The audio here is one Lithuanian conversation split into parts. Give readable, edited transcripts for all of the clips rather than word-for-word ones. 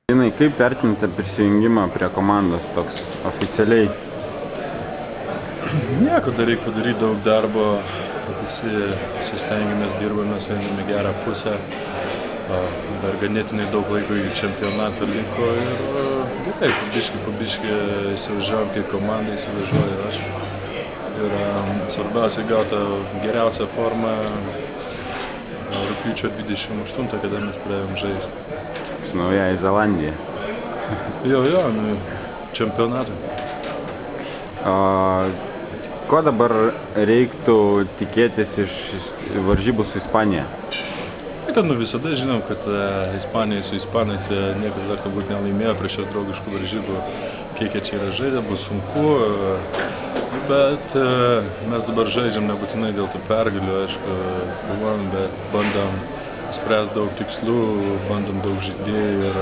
Linai, kaip vertinate prisijungimą prie komandos toks oficialiai? Nieko, dar reikia padaryti daug darbo, visi stengiamės, dirbame, einame gerą pusę. Dar ganėtinai daug laiko iki čempionato liko ir gerai, pabiški įsivažiuojam kaip komanda, įsivažiuoju ir aš. Ir svarbiausia gauti geriausią formą rugpjūčio 28, kada mes pradėjom žaisti. Su Naująja Zelandija. Jo, čempionatui. Ko dabar reiktų tikėtis iš varžybų su Ispanija? Visada žinom, kad Ispanija su Ispanais niekas dar turbūt nelaimėjo prieš šios draugiškų varžybų, kiek jie čia yra žaidę, bus sunku, bet mes dabar žaidžiam nebūtinai dėl tų pergalių, aišku, kovojam, bet bandom spręsti daug tikslų, bandom daug žaidėjų ir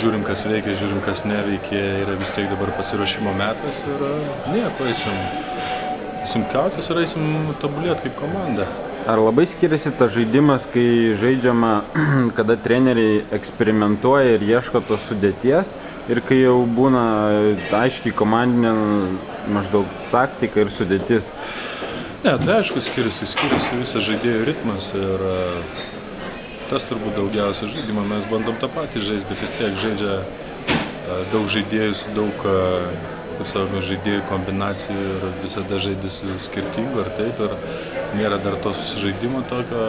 žiūrim, kas veikia, žiūrim, kas neveikia, yra vis tiek dabar pasiruošimo metas ir nieko, eisim kautis ir eisim tobulėti kaip komanda. Ar labai skiriasi tas žaidimas, kai žaidžiama, kada treneriai eksperimentuoja ir ieško tos sudėties ir kai jau būna aiškiai komandinė maždaug taktika ir sudėtis? Ne, tai aišku skiriasi visas žaidėjų ritmas ir tas turbūt daugiausia žaidimą. Mes bandom tą patį žaisti, bet vis tiek žaidžia daug žaidėjų su daug žaidėjų kombinacijų ir visada žaidži su skirtingu ar taip ir nėra dar to susižaidimo tokio,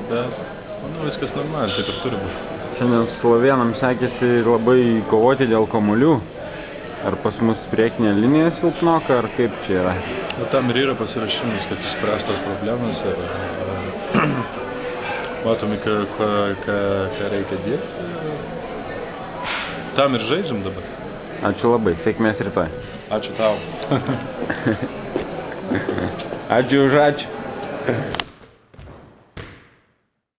bet manau viskas normaliai, taip ir turi būti. Šiandien slovėnams sekėsi labai kovoti dėl kamuolių. Ar pas mus priekinė linija silpnoka, ar kaip čia yra? Tam ir yra pasirašymas, kad išspręstos problemas ir matome, ką reikia dirbti. Tam ir žaidžiam dabar. Ačiū labai, sėkmės rytoj. Ačiū tau. Ačiū už ačiū.